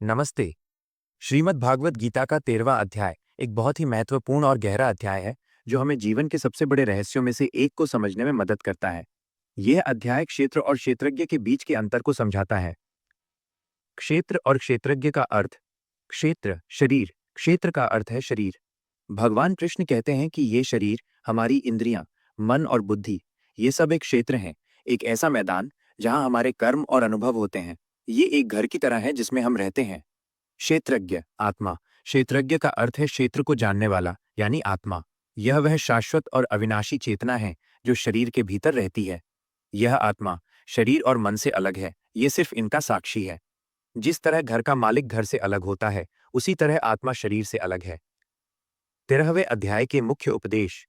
नमस्ते। श्रीमद् भागवत गीता का 13वां अध्याय एक बहुत ही महत्वपूर्ण और गहरा अध्याय है, जो हमें जीवन के सबसे बड़े रहस्यों में से एक को समझने में मदद करता है। यह अध्याय क्षेत्र और क्षेत्रज्ञ के बीच के अंतर को समझाता है। क्षेत्र और क्षेत्रज्ञ का अर्थ। क्षेत्र शरीर, क्षेत्र का अर्थ है शरीर। भगवान कृष्ण कहते हैं कि ये शरीर, हमारी इंद्रियां, मन और बुद्धि, ये सब एक क्षेत्र हैं, एक ऐसा मैदान जहां हमारे कर्म और अनुभव होते हैं। ये एक घर की तरह है जिसमें हम रहते हैं। क्षेत्रज्ञ आत्मा। क्षेत्रज्ञ का अर्थ है क्षेत्र को जानने वाला, यानी आत्मा। यह वह शाश्वत और अविनाशी चेतना है जो शरीर के भीतर रहती है। यह आत्मा शरीर और मन से अलग है, ये सिर्फ इनका साक्षी है। जिस तरह घर का मालिक घर से अलग होता है, उसी तरह आत्मा शरीर से अलग है। 13वें अध्याय के मुख्य उपदेश।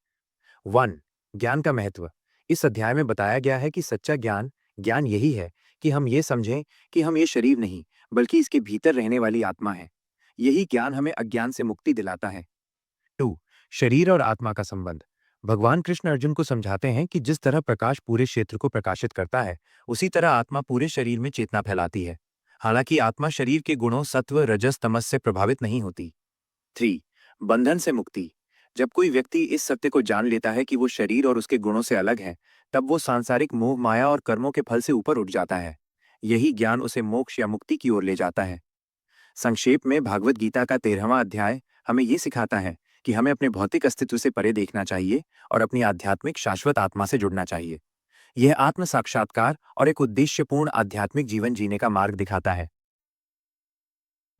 1. ज्ञान का महत्व। इस अध्याय में बताया गया है कि सच्चा ज्ञान ज्ञान यही है कि हम ये समझें कि हम ये शरीर नहीं, बल्कि इसके भीतर रहने वाली आत्मा है। यही ज्ञान हमें अज्ञान से मुक्ति दिलाता है। 2. शरीर और आत्मा का संबंध। भगवान कृष्ण अर्जुन को समझाते हैं कि जिस तरह प्रकाश पूरे क्षेत्र को प्रकाशित करता है, उसी तरह आत्मा पूरे शरीर में चेतना फैलाती है। हालांकि आत्मा शरीर के गुणों सत्व रजस तमस से प्रभावित नहीं होती। 3. बंधन से मुक्ति। जब कोई व्यक्ति इस सत्य को जान लेता है कि वो शरीर और उसके गुणों से अलग है, तब वो सांसारिक मोह माया और कर्मों के फल से ऊपर उठ जाता है। यही ज्ञान उसे मोक्ष या मुक्ति की ओर ले जाता है। संक्षेप में भागवत गीता का 13वां अध्याय हमें ये सिखाता है कि हमें अपने भौतिक अस्तित्व से परे देखना चाहिए और अपनी आध्यात्मिक शाश्वत आत्मा से जुड़ना चाहिए। यह आत्म साक्षात्कार और एक उद्देश्यपूर्ण आध्यात्मिक जीवन जीने का मार्ग दिखाता है।